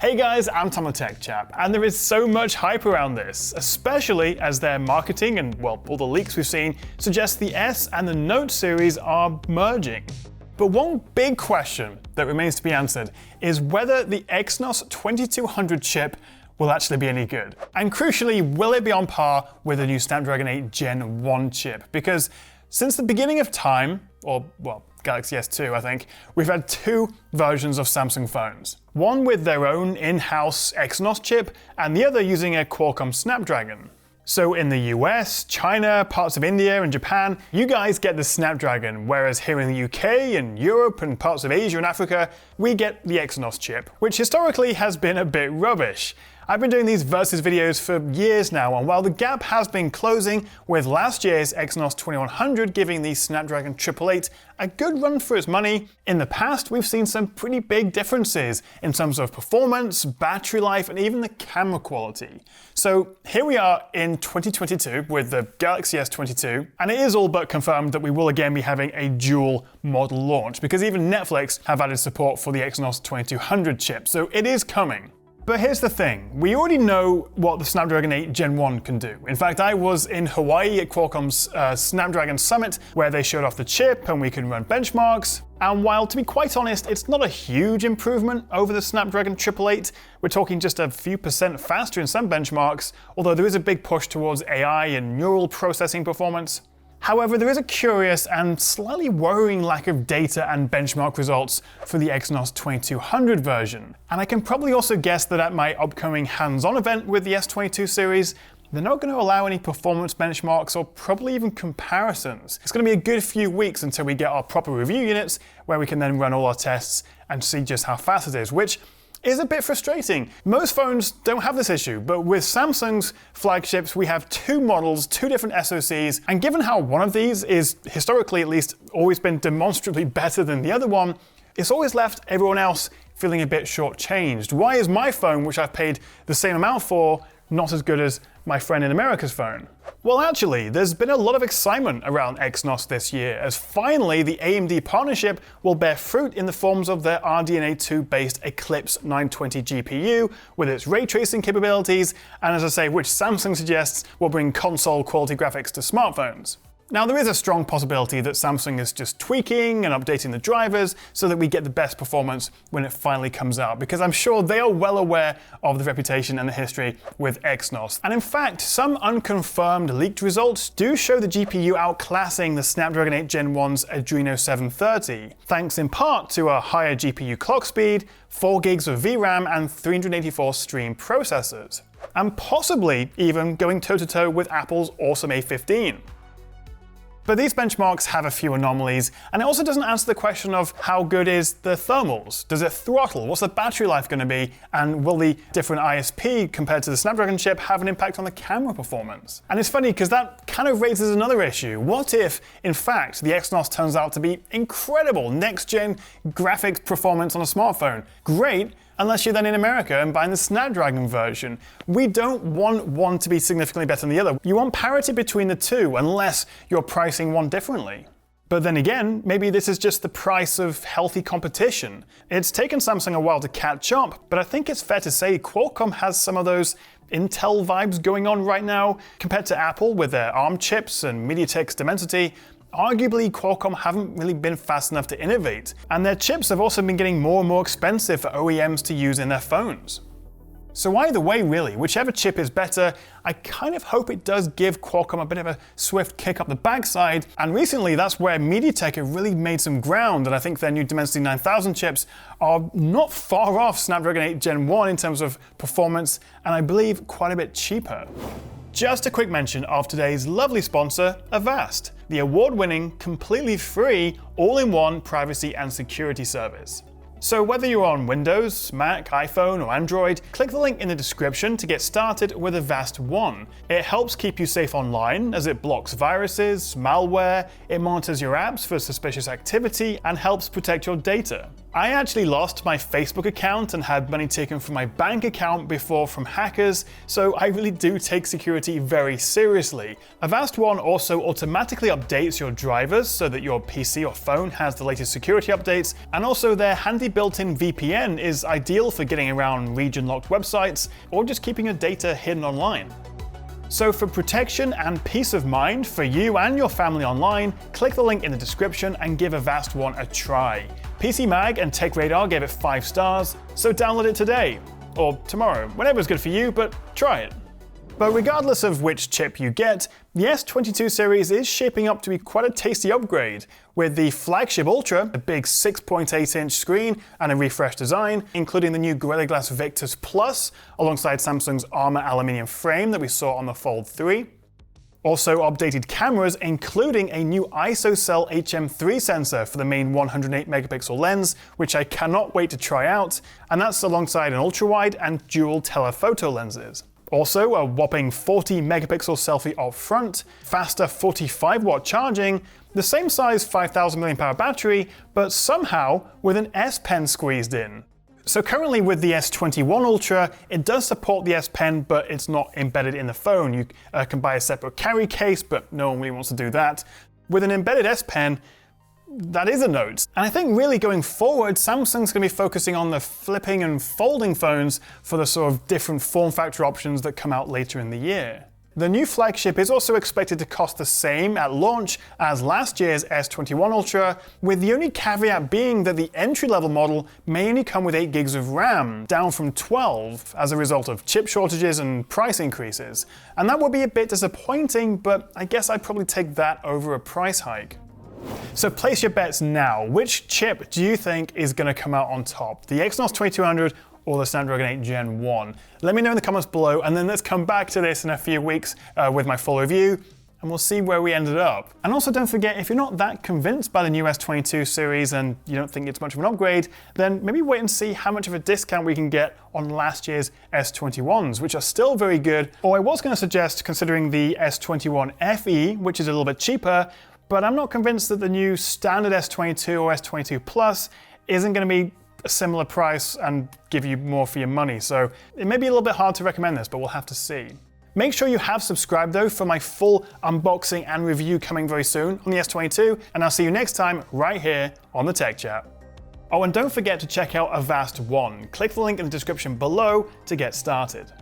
Hey guys, I'm Tom the Tech Chap, and there is so much hype around this, especially as their marketing and, well, all the leaks we've seen suggest the S and the Note series are merging. But one big question that remains to be answered is whether the Exynos 2200 chip will actually be any good. And crucially, will it be on par with the new Snapdragon 8 Gen 1 chip? Because since the beginning of time, or well, Galaxy S22, I think, we've had two versions of Samsung phones. One with their own in-house Exynos chip, and the other using a Qualcomm Snapdragon. So in the US, China, parts of India and Japan, you guys get the Snapdragon, whereas here in the UK and Europe and parts of Asia and Africa, we get the Exynos chip, which historically has been a bit rubbish. I've been doing these versus videos for years now, and while the gap has been closing, with last year's Exynos 2100 giving the Snapdragon 888 a good run for its money, in the past we've seen some pretty big differences in terms of performance, battery life, and even the camera quality. So here we are in 2022 with the Galaxy S22, and it is all but confirmed that we will again be having a dual model launch, because even Netflix have added support for the Exynos 2200 chip, so it is coming. But here's the thing, we already know what the Snapdragon 8 Gen 1 can do. In fact, I was in Hawaii at Qualcomm's Snapdragon Summit, where they showed off the chip and we can run benchmarks. And while, to be quite honest, it's not a huge improvement over the Snapdragon 888, we're talking just a few percent faster in some benchmarks, although there is a big push towards AI and neural processing performance. However, there is a curious and slightly worrying lack of data and benchmark results for the Exynos 2200 version. And I can probably also guess that at my upcoming hands-on event with the S22 series, they're not going to allow any performance benchmarks or probably even comparisons. It's going to be a good few weeks until we get our proper review units, where we can then run all our tests and see just how fast it is, which is a bit frustrating. Most phones don't have this issue, but with Samsung's flagships, we have two models, two different SoCs, and given how one of these is, historically at least, always been demonstrably better than the other one, it's always left everyone else feeling a bit shortchanged. Why is my phone, which I've paid the same amount for, not as good as my friend in America's phone? Well, actually, there's been a lot of excitement around Exynos this year, as finally the AMD partnership will bear fruit in the forms of their RDNA 2-based Eclipse 920 GPU, with its ray tracing capabilities, and as I say, which Samsung suggests will bring console-quality graphics to smartphones. Now, there is a strong possibility that Samsung is just tweaking and updating the drivers so that we get the best performance when it finally comes out, because I'm sure they are well aware of the reputation and the history with Exynos. And in fact, some unconfirmed leaked results do show the GPU outclassing the Snapdragon 8 Gen 1's Adreno 730, thanks in part to a higher GPU clock speed, 4 gigs of VRAM, and 384 stream processors, and possibly even going toe-to-toe with Apple's awesome A15. But these benchmarks have a few anomalies, and it also doesn't answer the question of how good is the thermals. Does it throttle? What's the battery life going to be? And will the different ISP compared to the Snapdragon chip have an impact on the camera performance? And it's funny because that kind of raises another issue. What if, in fact, the Exynos turns out to be incredible next-gen graphics performance on a smartphone? Great, unless you're then in America and buying the Snapdragon version. We don't want one to be significantly better than the other. You want parity between the two, unless you're pricing one differently. But then again, maybe this is just the price of healthy competition. It's taken Samsung a while to catch up, but I think it's fair to say Qualcomm has some of those Intel vibes going on right now. Compared to Apple with their ARM chips and MediaTek's Dimensity, arguably, Qualcomm haven't really been fast enough to innovate, and their chips have also been getting more and more expensive for OEMs to use in their phones. So either way, really, whichever chip is better, I kind of hope it does give Qualcomm a bit of a swift kick up the backside, and recently that's where MediaTek have really made some ground, and I think their new Dimensity 9000 chips are not far off Snapdragon 8 Gen 1 in terms of performance, and I believe quite a bit cheaper. Just a quick mention of today's lovely sponsor, Avast, the award-winning, completely free, all-in-one privacy and security service. So whether you're on Windows, Mac, iPhone, or Android, click the link in the description to get started with Avast One. It helps keep you safe online as it blocks viruses, malware, it monitors your apps for suspicious activity, and helps protect your data. I actually lost my Facebook account and had money taken from my bank account before from hackers, so I really do take security very seriously. Avast One also automatically updates your drivers so that your PC or phone has the latest security updates, and also their handy built-in VPN is ideal for getting around region-locked websites or just keeping your data hidden online. So for protection and peace of mind for you and your family online, click the link in the description and give Avast One a try. PC Mag and Tech Radar gave it 5 stars, so download it today. Or tomorrow, whenever is good for you, but try it. But regardless of which chip you get, the S22 series is shaping up to be quite a tasty upgrade, with the flagship Ultra, a big 6.8-inch screen and a refreshed design, including the new Gorilla Glass Victus Plus, alongside Samsung's Armor aluminium frame that we saw on the Fold 3. Also updated cameras, including a new ISOCELL HM3 sensor for the main 108 megapixel lens, which I cannot wait to try out, and that's alongside an ultra-wide and dual telephoto lenses. Also, a whopping 40 megapixel selfie up front, faster 45-watt charging, the same size 5000 mAh battery, but somehow with an S Pen squeezed in. So currently with the S21 Ultra, it does support the S Pen, but it's not embedded in the phone. You can buy a separate carry case, but no one really wants to do that. With an embedded S Pen, that is a Note. And I think really going forward, Samsung's going to be focusing on the flipping and folding phones for the sort of different form factor options that come out later in the year. The new flagship is also expected to cost the same at launch as last year's S21 Ultra, with the only caveat being that the entry-level model may only come with 8 gigs of RAM, down from 12 as a result of chip shortages and price increases. And that would be a bit disappointing, but I guess I'd probably take that over a price hike. So place your bets now. Which chip do you think is going to come out on top? The Exynos 2200 or the Snapdragon 8 Gen 1? Let me know in the comments below, and then let's come back to this in a few weeks with my full review, and we'll see where we ended up. And also don't forget, if you're not that convinced by the new S22 series and you don't think it's much of an upgrade, then maybe wait and see how much of a discount we can get on last year's S21s, which are still very good. Or I was going to suggest considering the S21 FE, which is a little bit cheaper, but I'm not convinced that the new standard S22 or S22 Plus isn't going to be a similar price and give you more for your money. So it may be a little bit hard to recommend this, but we'll have to see. Make sure you have subscribed though for my full unboxing and review coming very soon on the S22, and I'll see you next time right here on the Tech Chat. Oh, and don't forget to check out Avast One. Click the link in the description below to get started.